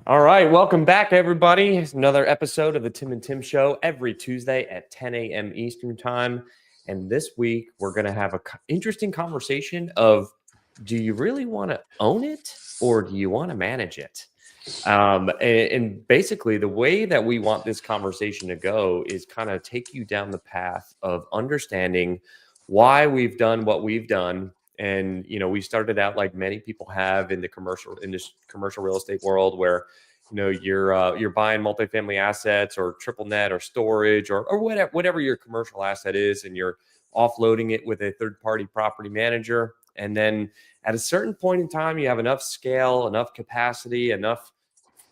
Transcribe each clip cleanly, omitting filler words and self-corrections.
All right, welcome back, everybody. It's another episode of the Tim and Tim Show every Tuesday at 10 a.m. Eastern Time. And this week, we're going to have an interesting conversation of, do you really want to own it or do you want to manage it? And basically, the way that we want this conversation to go is kind of take you down the path of understanding why we've done what we've done. And we started out like many people have in this commercial real estate world, where you're buying multifamily assets or triple net or storage or whatever your commercial asset is, and you're offloading it with a third party property manager. And then at a certain point in time, you have enough scale, enough capacity, enough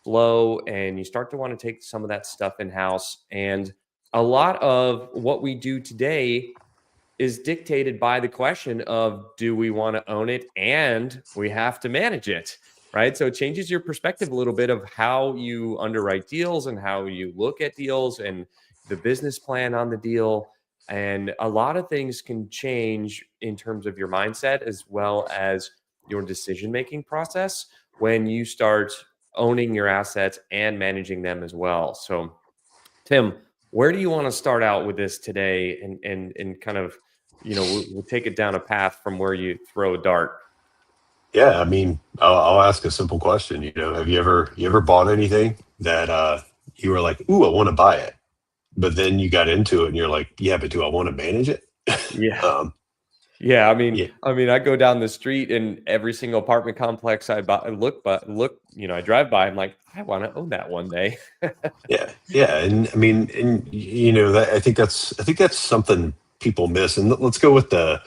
flow, and you start to want to take some of that stuff in house. And a lot of what we do today is dictated by the question of, do we want to own it and we have to manage it, right? So it changes your perspective a little bit of how you underwrite deals and how you look at deals and the business plan on the deal. And a lot of things can change in terms of your mindset as well as your decision-making process when you start owning your assets and managing them as well. So Tim, where do you want to start out with this today, and kind of, we'll take it down a path from where you throw a dart? Yeah, I mean, I'll ask a simple question. Have you ever bought anything that you were like, "Ooh, I want to buy it," but then you got into it and you're like, "Yeah, but do I want to manage it?" Yeah. um, Yeah, yeah, I go down the street and every single apartment complex I buy, I drive by, I'm like, I want to own that one day. yeah, and I mean, and that I think that's something people miss. And let's go with the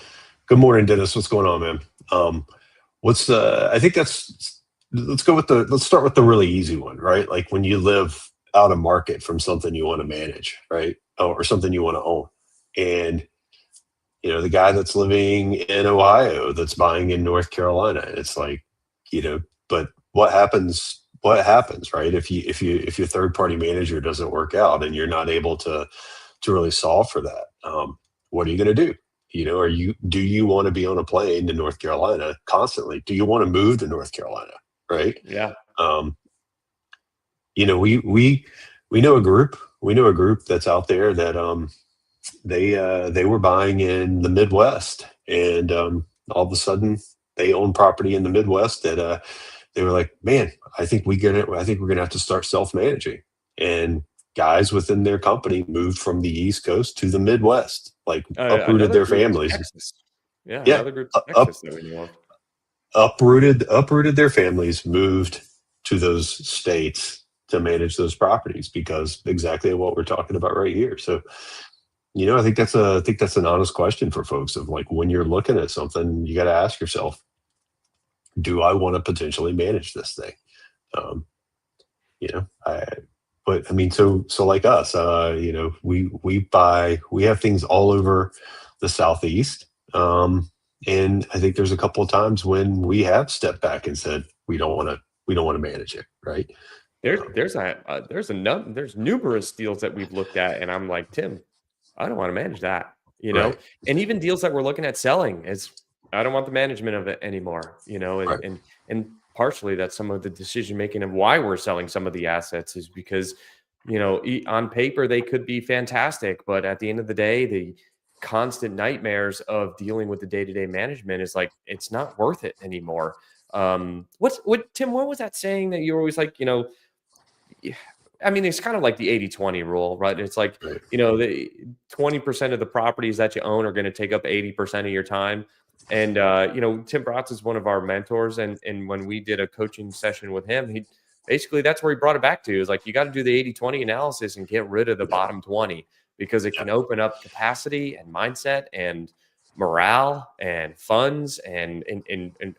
good morning, Dennis. What's going on, man? Um, what's the? I think that's. Let's go with the. Let's start with the really easy one, right? Like when you live out of market from something you want to manage, right, or something you want to own, and the guy that's living in Ohio that's buying in North Carolina. It's like, but what happens, right? If your third party manager doesn't work out and you're not able to really solve for that, what are you going to do? Do you want to be on a plane to North Carolina constantly? Do you want to move to North Carolina, right? Yeah. Um, we know a group that's out there that they were buying in the Midwest, and all of a sudden they own property in the Midwest that they were like, man, I think we're gonna have to start self managing. And guys within their company moved from the East Coast to the Midwest, like uprooted Another their group is families. Texas. Yeah, Yeah, another group's up Texas that we know of. uprooted their families, moved to those states to manage those properties, because exactly what we're talking about right here. So I think that's an honest question for folks, of like, when you're looking at something, you got to ask yourself, do I want to potentially manage this thing? Um, you know, I, but I mean, so like us, we have things all over the Southeast. And I think there's a couple of times when we have stepped back and said, we don't want to manage it. Right. There's Um, there's a there's numerous deals that we've looked at, and I'm like, Tim, I don't want to manage that, right. and even deals that we're looking at selling is, I don't want the management of it anymore, Right. and partially that's some of the decision making of why we're selling some of the assets is because, on paper they could be fantastic, but at the end of the day, the constant nightmares of dealing with the day-to-day management is like, it's not worth it anymore. What Tim, what was that saying that you were always like, yeah, I mean, it's kind of like the 80-20 rule, right? It's like, Right. the 20% of the properties that you own are going to take up 80% of your time. And Tim Bratz is one of our mentors. And when we did a coaching session with him, he basically, that's where he brought it back to, is like, you got to do the 80-20 analysis and get rid of the Yeah. bottom 20, because it Yeah. can open up capacity and mindset and morale and funds and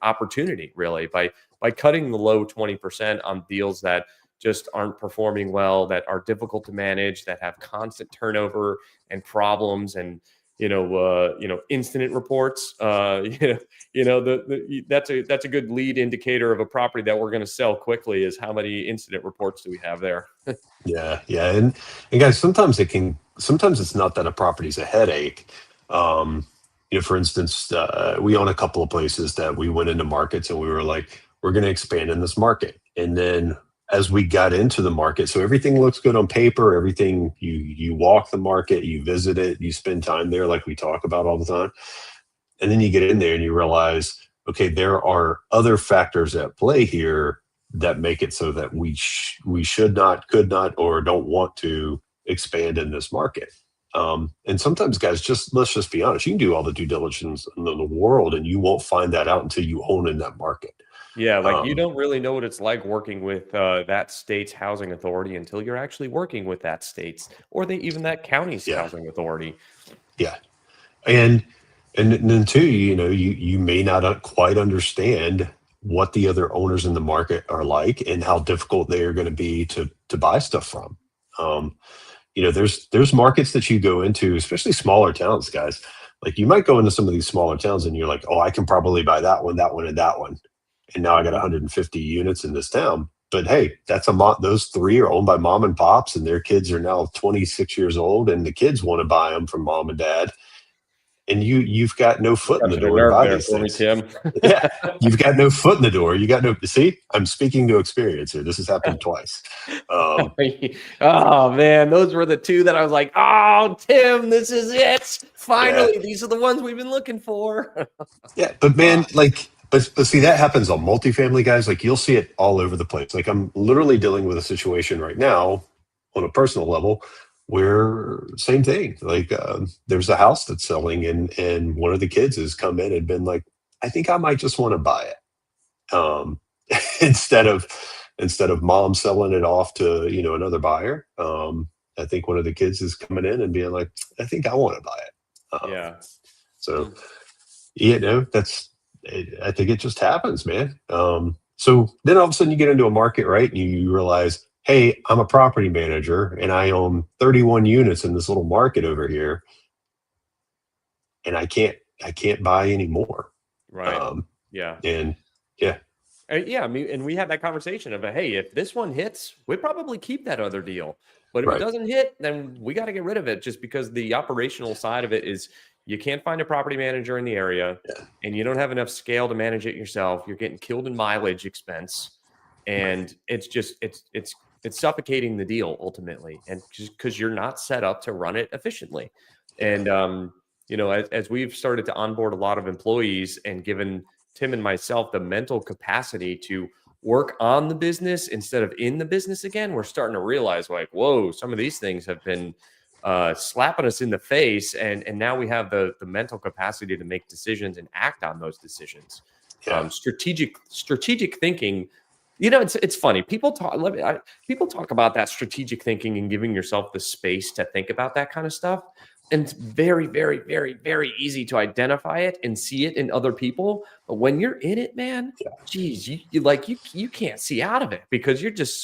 opportunity, really, by cutting the low 20% on deals that just aren't performing well, that are difficult to manage, that have constant turnover and problems, and incident reports. That's a good lead indicator of a property that we're going to sell quickly, is how many incident reports do we have there. Yeah, yeah, and guys, sometimes it's not that a property's a headache. Um, for instance, we own a couple of places that we went into markets and we were like, we're going to expand in this market, and then as we got into the market. So everything looks good on paper. Everything you walk the market, you visit it, you spend time there, like we talk about all the time. And then you get in there and you realize, okay, there are other factors at play here that make it so that we should not, could not, or don't want to expand in this market. And sometimes, guys, let's just be honest. You can do all the due diligence in the world, and you won't find that out until you own in that market. Yeah, like you don't really know what it's like working with that state's housing authority until you're actually working with that state's or even that county's housing authority. Yeah, and then too, you may not quite understand what the other owners in the market are like and how difficult they are going to be to buy stuff from. There's markets that you go into, especially smaller towns, guys. Like you might go into some of these smaller towns and you're like, oh, I can probably buy that one, and that one. And now I got 150 units in this town. But hey, those 3 are owned by mom and pops, and their kids are now 26 years old, and the kids want to buy them from mom and dad. And you've got no foot in the door to buy these things. Tim. Yeah, you've got no foot in the door. See, I'm speaking to experience here. This has happened twice. Oh man, those were the 2 that I was like, oh, Tim, this is it. Finally, these are the ones we've been looking for. Yeah, but man, but see, that happens on multifamily, guys. Like you'll see it all over the place. Like I'm literally dealing with a situation right now on a personal level where same thing. Like there's a house that's selling, and one of the kids has come in and been like, I think I might just want to buy it. Instead of mom selling it off to another buyer. I think one of the kids is coming in and being like, I think I want to buy it. So I think it just happens, man. So then all of a sudden you get into a market, right? And you realize, hey, I'm a property manager and I own 31 units in this little market over here, and I can't buy any more. Right. And I mean, and we had that conversation of, hey, if this one hits, we probably keep that other deal. But if it doesn't hit, then we got to get rid of it, just because the operational side of it is you can't find a property manager in the area, and you don't have enough scale to manage it yourself. You're getting killed in mileage expense, and it's just it's suffocating the deal ultimately, and just because you're not set up to run it efficiently. And as we've started to onboard a lot of employees and given Tim and myself the mental capacity to work on the business instead of in the business again, we're starting to realize, like, whoa, some of these things have been slapping us in the face, and now we have the mental capacity to make decisions and act on those decisions. Strategic thinking. It's funny. People talk about that strategic thinking and giving yourself the space to think about that kind of stuff. And it's very, very, very, very easy to identify it and see it in other people. But when you're in it, man, geez, you can't see out of it, because you're just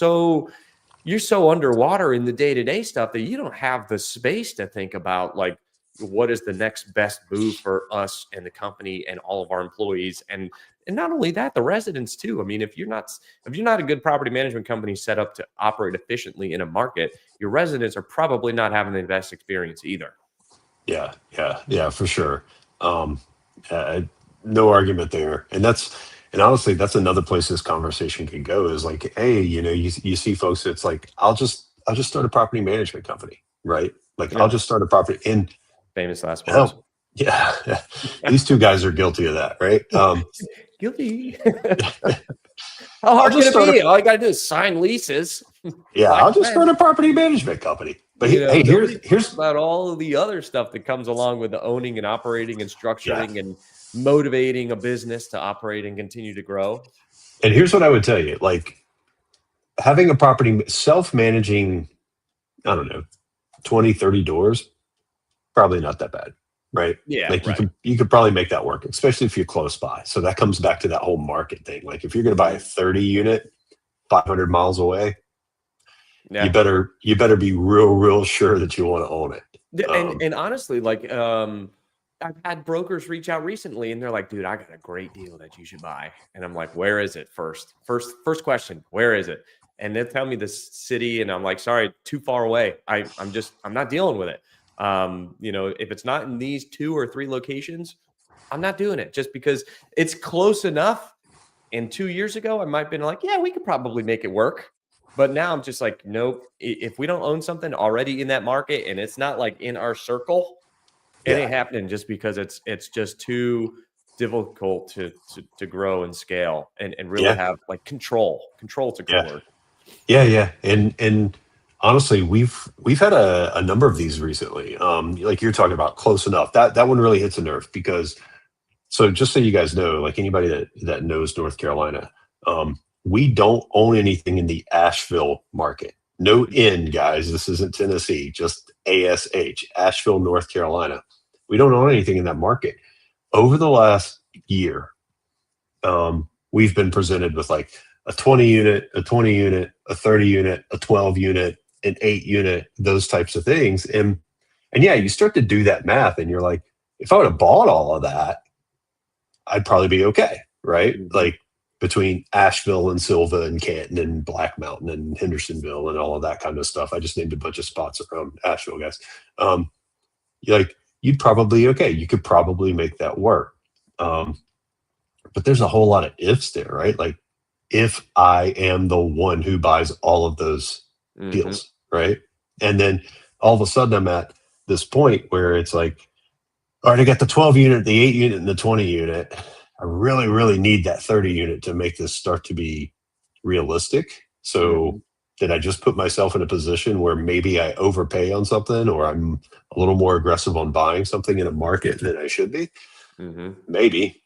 you're so underwater in the day-to-day stuff that you don't have the space to think about, like, what is the next best move for us and the company and all of our employees. And not only that, the residents too. I mean, if you're not a good property management company set up to operate efficiently in a market, your residents are probably not having the best experience either. Yeah, for sure. No argument there. And honestly, that's another place this conversation can go, is like, hey, you see folks that's like, I'll just start a property management company, right? Like I'll just start a property. And famous last words. Yeah. These 2 guys are guilty of that, right? Guilty. How hard can it be? All you got to do is sign leases. Yeah, I'll just start a property management company. But hey, here's about all of the other stuff that comes along with the owning and operating and structuring and motivating a business to operate and continue to grow. And here's what I would tell you: like having a property, self-managing, I don't know, 20, 30 doors, probably not that bad, right? Yeah, like you could probably make that work, especially if you're close by. So that comes back to that whole market thing. Like if you're going to buy a 30 unit 500 miles away, you better be real sure that you want to own it. And honestly, like I've had brokers reach out recently, and they're like, dude, I got a great deal that you should buy. And I'm like, where is it? First question, where is it? And they'll tell me the city, and I'm like, sorry, too far away. I'm not dealing with it. If it's not in these 2 or 3 locations, I'm not doing it, just because it's close enough. And 2 years ago, I might have been like, yeah, we could probably make it work. But now I'm just like, nope. If we don't own something already in that market and it's not like in our circle, it ain't happening just because it's just too difficult to grow and scale and really have like control. Control's a good word. Yeah. And honestly, we've had a number of these recently. Like you're talking about close enough. That one really hits a nerve because so just so you guys know, like anybody that knows North Carolina, we don't own anything in the Asheville market. No N, guys. This isn't Tennessee, just ASH, Asheville, North Carolina. We don't own anything in that market. Over the last year, we've been presented with like a 20 unit, a 20 unit, a 30 unit, a 12 unit, an 8 unit, those types of things. And yeah, you start to do that math and you're like, if I would have bought all of that, I'd probably be okay, right? Like between Asheville and Silva and Canton and Black Mountain and Hendersonville and all of that kind of stuff. I just named a bunch of spots around Asheville, guys. Like you'd probably okay. You could probably make that work. But there's a whole lot of ifs there, right? Like if I am the one who buys all of those deals, right? And then all of a sudden I'm at this point where it's like, all right, I got the 12 unit, the 8 unit, and the 20 unit. I really, really need that 30 unit to make this start to be realistic. So did I just put myself in a position where maybe I overpay on something or I'm a little more aggressive on buying something in a market than I should be? Maybe.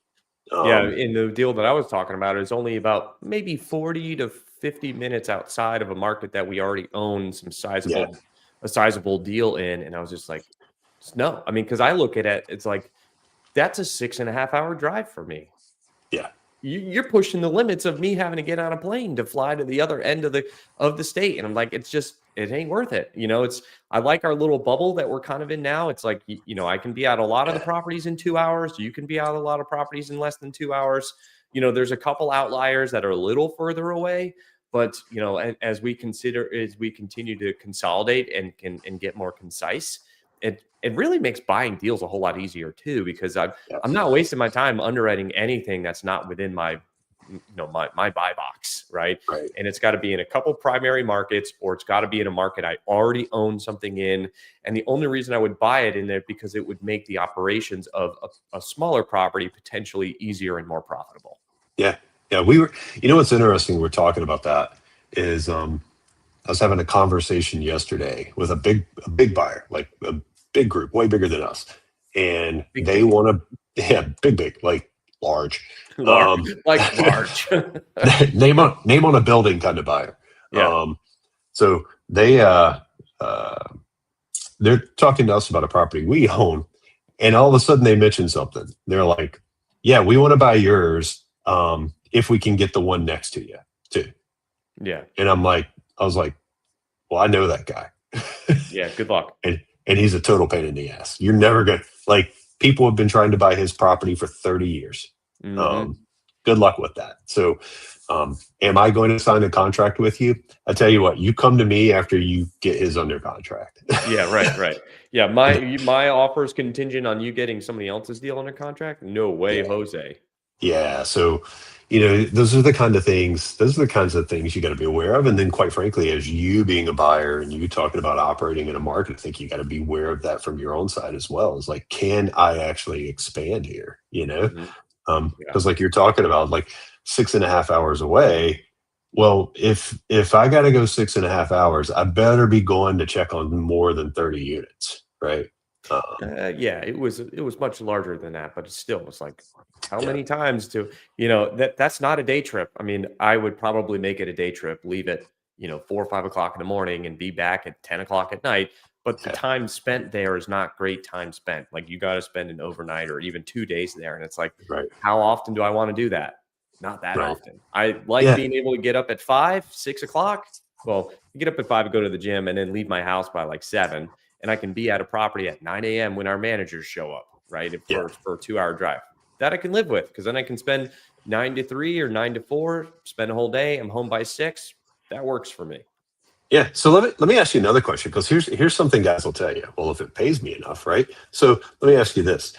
Yeah, in the deal that I was talking about is only about maybe 40 to 50 minutes outside of a market that we already own some a sizable deal in. And I was just like, no, I mean, because I look at it, it's like, that's a 6.5 hour drive for me. Yeah. You're pushing the limits of me having to get on a plane to fly to the other end of the state. And I'm like, it ain't worth it. I like our little bubble that we're kind of in now. It's like, I can be out a lot of the properties in 2 hours. You can be out a lot of properties in less than 2 hours. There's a couple outliers that are a little further away, but as we continue to consolidate and get more concise, it really makes buying deals a whole lot easier too, because I'm not wasting my time underwriting anything that's not within my buy box, right? And it's got to be in a couple primary markets, or it's got to be in a market I already own something in. And the only reason I would buy it in there because it would make the operations of a smaller property potentially easier and more profitable. Yeah. We were, what's interesting, we're talking about that is, I was having a conversation yesterday with a big buyer, like a big group, way bigger than us. And they want to, big, like large. Like large. name on a building kind of buyer. Yeah. So they're talking to us about a property we own, and all of a sudden they mention something. They're like, yeah, we want to buy yours if we can get the one next to you too. Yeah. And I was like, well, I know that guy. Yeah, good luck. And he's a total pain in the ass. You're never going to, like, people have been trying to buy his property for 30 years. Good luck with that. So, am I going to sign a contract with you? I tell you what, you come to me after you get his under contract. Yeah, right. Yeah, my offer is contingent on you getting somebody else's deal under contract. No way, Jose. Yeah. So, those are the kinds of things you got to be aware of. And then quite frankly, as you being a buyer and you talking about operating in a market, I think you got to be aware of that from your own side as well. It's like, can I actually expand here? Because like you're talking about, like 6.5 hours away. Well, if I got to go 6.5 hours, I better be going to check on more than 30 units. Right. Yeah, it was much larger than that, but it still was like, how many times that's not a day trip. I mean, I would probably make it a day trip, leave it, 4 or 5 o'clock in the morning and be back at 10 o'clock at night. But the time spent there is not great time spent. Like you got to spend an overnight or even 2 days there. And it's like, how often do I want to do that? Not that often. I like being able to get up at 5, 6 o'clock. Well, you get up at 5 and go to the gym and then leave my house by like 7. And I can be at a property at 9 a.m. when our managers show up, right? For a 2-hour drive. That I can live with, because then I can spend 9 to 3 or 9 to 4, spend a whole day. I'm home by 6. That works for me. Yeah. So let me ask you another question, because here's something guys will tell you. Well, if it pays me enough, right? So let me ask you this.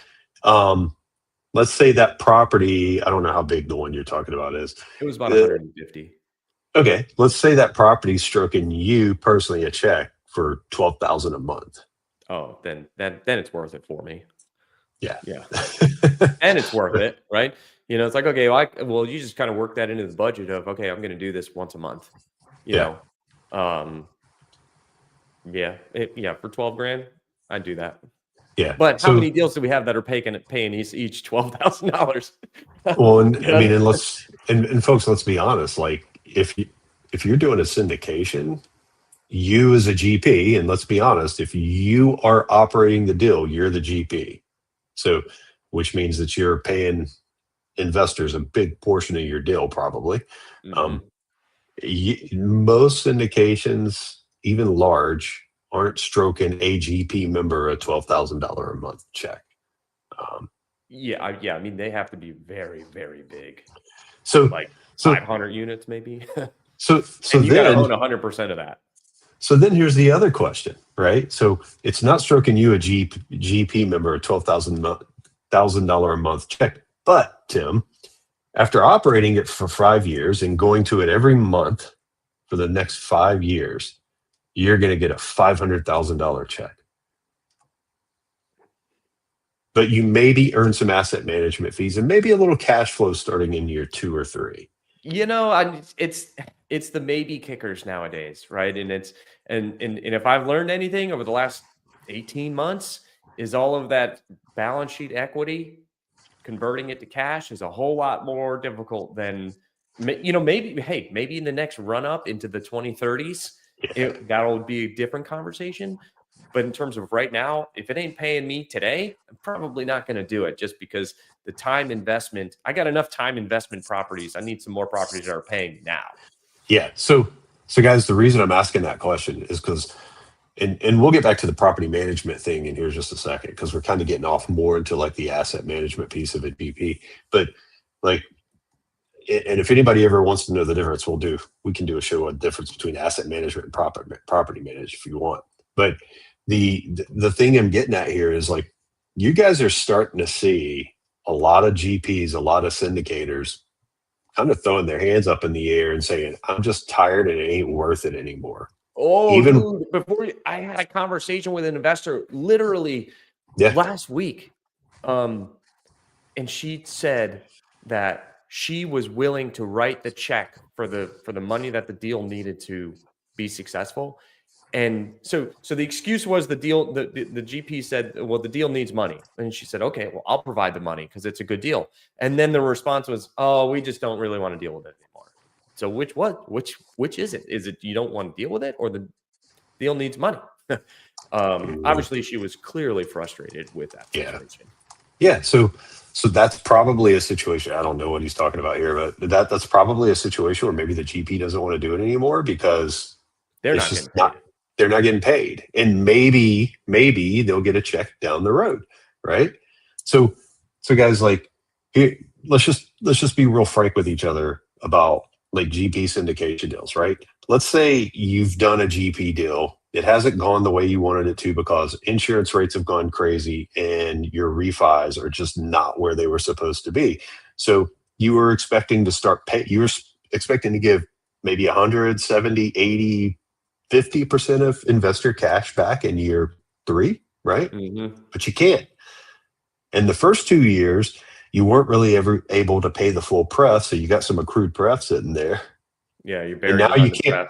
Let's say that property, I don't know how big the one you're talking about is. It was about 150. Okay, let's say that property's stroking you personally a check for 12,000 a month. Oh, then it's worth it for me. Yeah. Yeah. And it's worth it, right? It's like, okay, well, you just kind of work that into the budget of, okay, I'm going to do this once a month, you Yeah. know. Yeah, for 12 grand, I'd do that. Yeah. But how So, many deals do we have that are paying each $12,000? well, and You I mean, know? and folks, let's be honest. Like, if you're doing a syndication, you as a GP, and let's be honest, if you are operating the deal, you're the GP. So, which means that you're paying investors a big portion of your deal, probably. Mhm. Um, Most syndications, even large, aren't stroking a GP member a $12,000 a month check. Um, Yeah, I mean, they have to be very, very big, so, like so, 500 units maybe. so And you got to then, own 100% of that. so then here's the other question, right? So it's not stroking you a GP member a $12,000 a month check, but Tim, after operating it for 5 years and going to it every month for the next 5 years, you're going to get a $500,000 check. But you maybe earn some asset management fees and maybe a little cash flow starting in year 2 or 3. It's the maybe kickers nowadays, right? And if I've learned anything over the last 18 months, is all of that balance sheet equity, converting it to cash is a whole lot more difficult than maybe in the next run up into the 2030s, that'll be a different conversation. But in terms of right now, if it ain't paying me today, I'm probably not going to do it, just because the time investment, I got enough time investment properties. I need some more properties that are paying me now. Yeah. So guys, the reason I'm asking that question is because, and we'll get back to the property management thing in here just a second, because we're kind of getting off more into like the asset management piece of it, BP. But like, and if anybody ever wants to know the difference, we can do a show on the difference between asset management and property management if you want. But the thing I'm getting at here is, like, you guys are starting to see a lot of GPs, a lot of syndicators kind of throwing their hands up in the air and saying, I'm just tired and it ain't worth it anymore. Oh, Even dude, I had a conversation with an investor literally Yeah. last week. And she said that she was willing to write the check for the money that the deal needed to be successful. And so the excuse was the deal, the GP said, well, the deal needs money. And she said, okay, well, I'll provide the money because it's a good deal. And then the response was, oh, we just don't really want to deal with it anymore. So which is it? Is it you don't want to deal with it, or the deal needs money? Obviously, she was clearly frustrated with that situation. Yeah. So that's probably a situation. I don't know what he's talking about here, but that's probably a situation where maybe the GP doesn't want to do it anymore because They're it's not just getting paid. they're not getting paid, and maybe they'll get a check down the road, right? So guys, like, here, let's just be real frank with each other about like GP syndication deals, right? Let's say you've done a GP deal. It hasn't gone the way you wanted it to because insurance rates have gone crazy and your refis are just not where they were supposed to be. So you were expecting to you were expecting to give maybe 170, 80, 50% of investor cash back in year 3, right? Mm-hmm. But you can't. In the first 2 years, you weren't really ever able to pay the full pref, so you got some accrued pref sitting there. Yeah, you And buried now it you can't.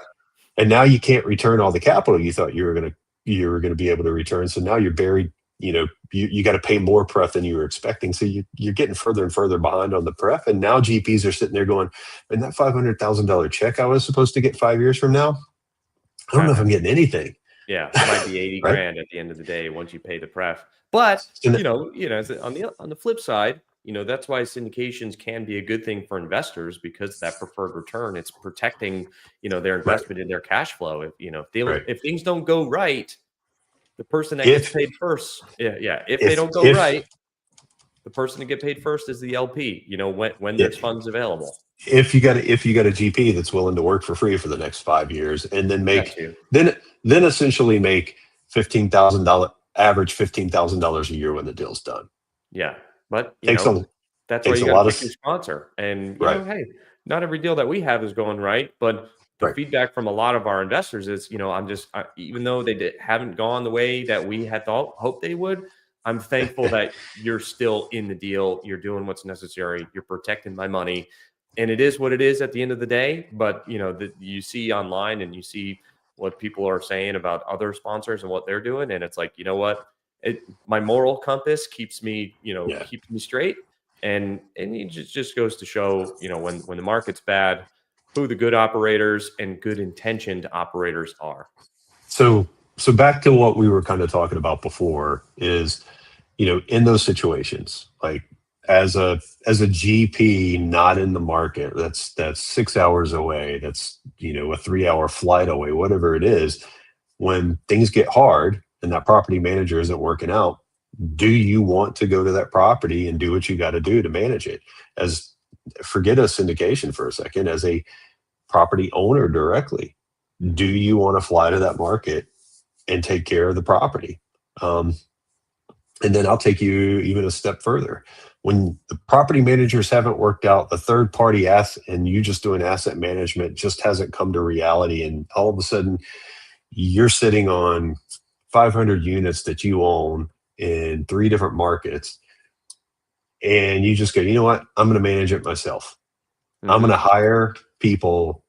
And now you can't return all the capital you thought you were gonna be able to return. So now you're buried. You got to pay more pref than you were expecting. So you're getting further and further behind on the pref. And now GPs are sitting there going, "And that $500,000 check I was supposed to get 5 years from now, I don't know if I'm getting anything." Yeah, it might be 80 Right? grand at the end of the day once you pay the pref. But And on the flip side, that's why syndications can be a good thing for investors, because that preferred return, it's protecting, their investment in their cash flow. If things don't go right, the person that gets paid first. If they don't go right, the person to get paid first is the LP, when there's funds available. If you got a GP that's willing to work for free for the next 5 years and then then essentially make $15,000, average $15,000 a year when the deal's done. Yeah. But Takes that's why a you got lot to of pick your sponsor. And Right. hey, not every deal that we have is going right, but the Right. feedback from a lot of our investors is, even though haven't gone the way that we had hoped they would, I'm thankful that you're still in the deal. You're doing what's necessary. You're protecting my money. And it is what it is at the end of the day. But, you see online and you see what people are saying about other sponsors and what they're doing. And it's like, you know what? My moral compass keeps me, Yeah. keeps me straight. And it just goes to show, when the market's bad, who the good operators and good intentioned operators are. So back to what we were kind of talking about before is, in those situations, like as a GP not in the market, that's 6 hours away, that's a 3-hour flight away, whatever it is, when things get hard and that property manager isn't working out, do you want to go to that property and do what you got to do to manage it? Forget a syndication for a second, as a property owner directly, do you want to fly to that market and take care of the property? And then I'll take you even a step further. When the property managers haven't worked out, the third party asset, and you just doing asset management just hasn't come to reality, and all of a sudden you're sitting on 500 units that you own in 3 different markets, and you just go, you know what, I'm going to manage it myself. Mm-hmm. I'm going to hire people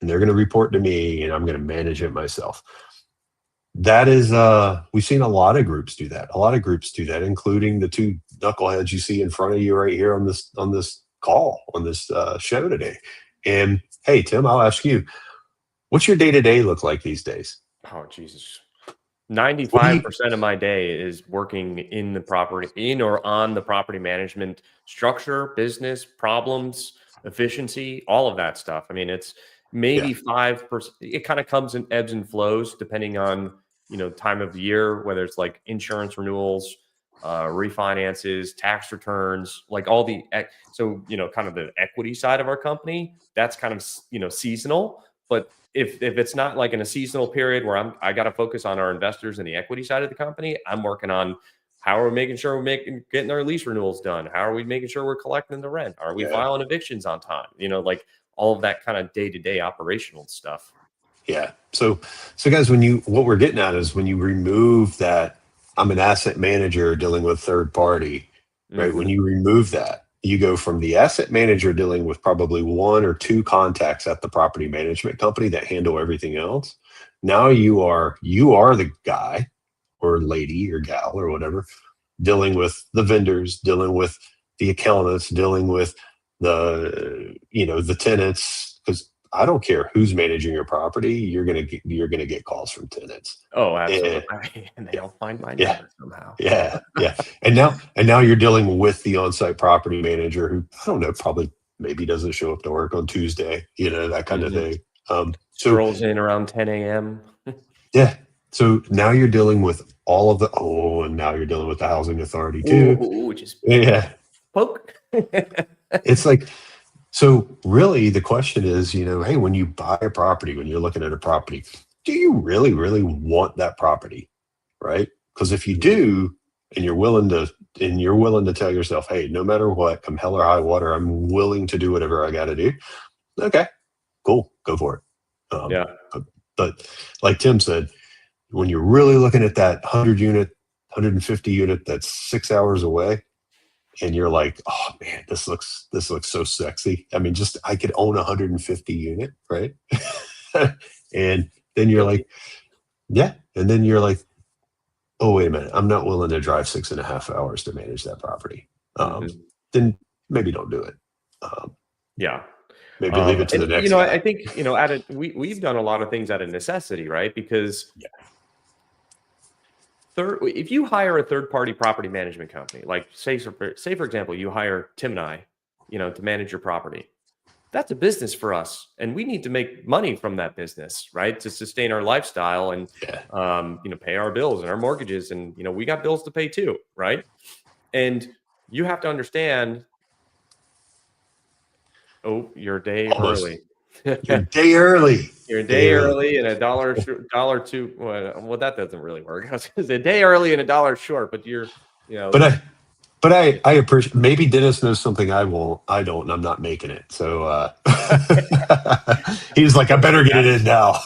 and they're going to report to me and I'm going to manage it myself. That is, we've seen a lot of groups do that. Including the 2 knuckleheads you see in front of you right here on this call, on this show today. And hey, Tim, I'll ask you, what's your day-to-day look like these days? Oh, Jesus. 95% of my day is working in or on the property management structure, business, problems, efficiency, all of that stuff. I mean, it's maybe 5%. It kind of comes in ebbs and flows depending on, time of the year, whether it's like insurance renewals, refinances, tax returns, like all the, so, kind of the equity side of our company, that's kind of, seasonal. But if it's not like in a seasonal period where I got to focus on our investors and the equity side of the company, I'm working on how are we making sure we're getting our lease renewals done? How are we making sure we're collecting the rent? Are we filing evictions on time? Like all of that kind of day-to-day operational stuff. Yeah. So guys, what we're getting at is when you remove that, I'm an asset manager dealing with third party, right? Mm-hmm. When you remove that, you go from the asset manager dealing with probably 1 or 2 contacts at the property management company that handle everything else. Now you are the guy or lady or gal or whatever, dealing with the vendors, dealing with the accountants, dealing with the tenants, because I don't care who's managing your property, you're gonna get calls from tenants. Oh, absolutely. And they all find my number somehow. Yeah. And now you're dealing with the on-site property manager who, I don't know, probably maybe doesn't show up to work on Tuesday, that kind of thing. Strolls in around 10 a.m. Yeah. So now you're dealing with all of and now you're dealing with the housing authority too. Ooh, just poke. It's like, so really the question is, hey, when you buy a property, when you're looking at a property, do you really, really want that property? Right? Because if you do, and you're willing to tell yourself, hey, no matter what, come hell or high water, I'm willing to do whatever I got to do. Okay, cool. Go for it. But like Tim said, when you're really looking at that 150 unit that's 6 hours away, and you're like, oh man, this looks so sexy. I mean, I could own 150 unit, right? And then you're like, yeah. And then you're like, oh, wait a minute, I'm not willing to drive 6.5 hours to manage that property. Then maybe don't do it. Maybe leave it to the next guy. I think, we've done a lot of things out of necessity, right? Because if you hire a third-party property management company, like say for example, you hire Tim and I, to manage your property, that's a business for us, and we need to make money from that business, right, to sustain our lifestyle and pay our bills and our mortgages, and we got bills to pay too, right? And you have to understand. Oh, you're a day early. You're a day early. You're a day early and $1 too. Well, that doesn't really work. I was a day early and $1 short, but you're, But but I appreciate, maybe Dennis knows something I won't, I don't, and I'm not making it. So he's like, I better get it in now.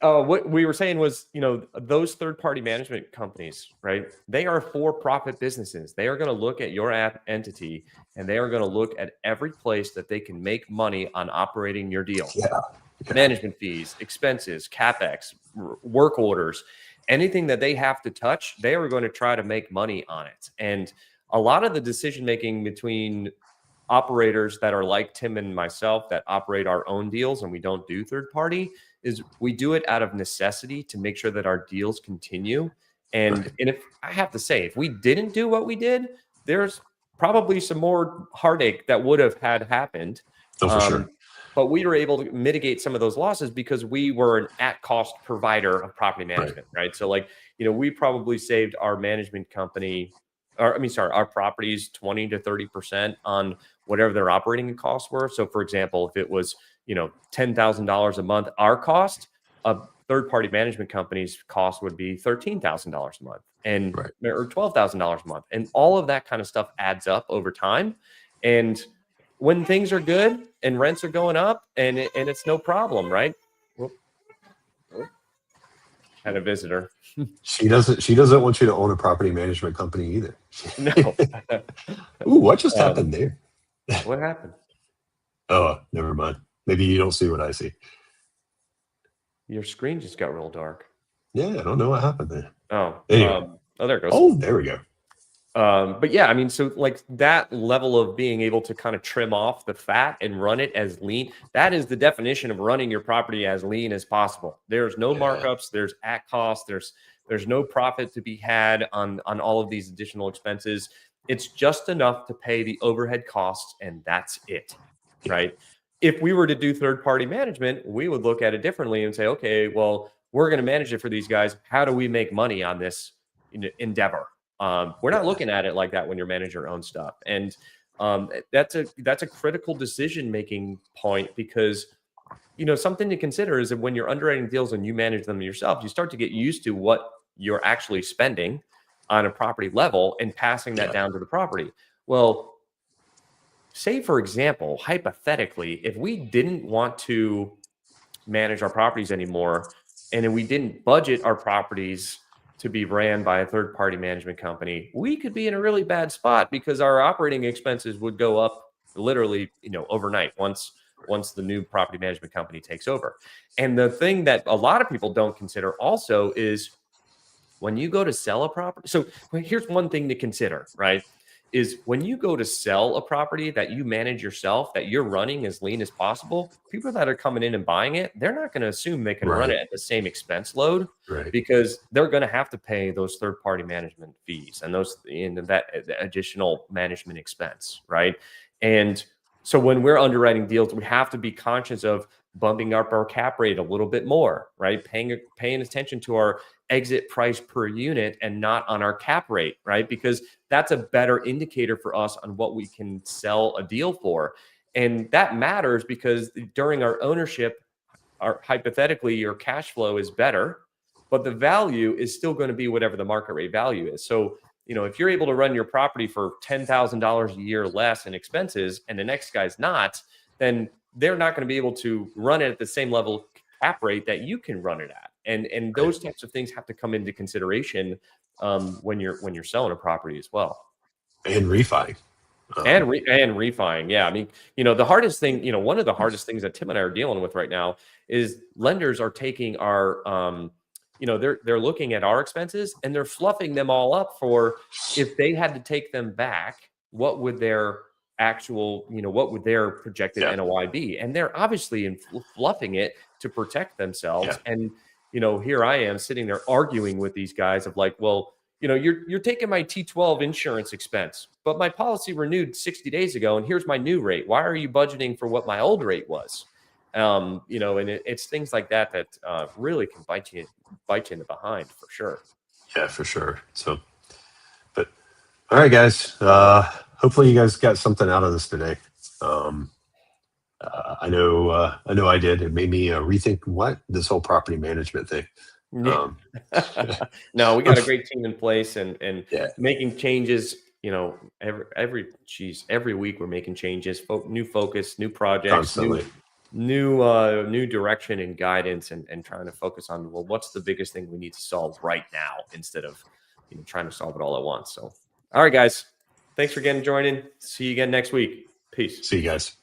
What we were saying was, those third-party management companies, right? They are for-profit businesses. They are going to look at your entity, and they are going to look at every place that they can make money on operating your deal. Yeah. Management fees, expenses, CapEx, work orders, anything that they have to touch, they are going to try to make money on it. And a lot of the decision-making between operators that are like Tim and myself that operate our own deals and we don't do third-party is we do it out of necessity to make sure that our deals continue. And if I have to say, if we didn't do what we did, there's probably some more heartache that would have happened. Oh, for sure. But we were able to mitigate some of those losses because we were an at-cost provider of property management, right? So we probably saved our management company, our properties 20 to 30% on whatever their operating costs were. So for example, if it was, $10,000 a month, our cost, a third-party management company's cost would be $13,000 a month or $12,000 a month. And all of that kind of stuff adds up over time. And when things are good and rents are going up and it's no problem, right? Had a visitor. She doesn't want you to own a property management company either. No. Ooh, what just happened there? What happened? Oh, never mind. Maybe you don't see what I see. Your screen just got real dark. Yeah, I don't know what happened there. Oh, anyway. There it goes. Oh, there we go. But yeah, so like that level of being able to kind of trim off the fat and run it as lean, that is the definition of running your property as lean as possible. There's no markups, there's at cost, there's no profit to be had on all of these additional expenses. It's just enough to pay the overhead costs, and that's it, right? If we were to do third-party management, we would look at it differently and say, okay, well, we're going to manage it for these guys. How do we make money on this endeavor? We're not looking at it like that when you're managing your own stuff. And that's a critical decision-making point because, something to consider is that when you're underwriting deals and you manage them yourself, you start to get used to what you're actually spending on a property level and passing that down to the property. Well, say, for example, hypothetically, if we didn't want to manage our properties anymore and we didn't budget our properties to be ran by a third-party management company, we could be in a really bad spot because our operating expenses would go up literally, overnight once the new property management company takes over. And the thing that a lot of people don't consider also is when you go to sell a property. So here's one thing to consider, right? Is when you go to sell a property that you manage yourself, that you're running as lean as possible, people that are coming in and buying it, they're not going to assume they can run it at the same expense load because they're going to have to pay those third-party management fees and that additional management expense, right? And so when we're underwriting deals, we have to be conscious of bumping up our cap rate a little bit more, right? Paying attention to our exit price per unit and not on our cap rate, right? Because that's a better indicator for us on what we can sell a deal for. And that matters because during our ownership, hypothetically, your cash flow is better, but the value is still going to be whatever the market rate value is. So, if you're able to run your property for $10,000 a year less in expenses and the next guy's not, then they're not going to be able to run it at the same level cap rate that you can run it at. And those types of things have to come into consideration when you're selling a property as well. And refi. And refining. Yeah. The hardest thing, one of the hardest things that Tim and I are dealing with right now is lenders are taking our, they're looking at our expenses and they're fluffing them all up for if they had to take them back, what would their actual, what would their projected NOI be? And they're obviously fluffing it to protect themselves. Yeah. And, here I am sitting there arguing with these guys of like, well, you're taking my T12 insurance expense, but my policy renewed 60 days ago, and here's my new rate. Why are you budgeting for what my old rate was? And it's things like that really can bite you in the behind for sure. Yeah, for sure. So, but all right, guys. Hopefully you guys got something out of this today. I know I did. It made me rethink this whole property management thing. Yeah. Um, No, we got a great team in place and yeah, making changes. Every week we're making changes, new focus, new projects, constantly. new direction and guidance, and trying to focus on, well, what's the biggest thing we need to solve right now instead of trying to solve it all at once. So, all right, guys, thanks for joining. See you again next week. Peace. See you guys.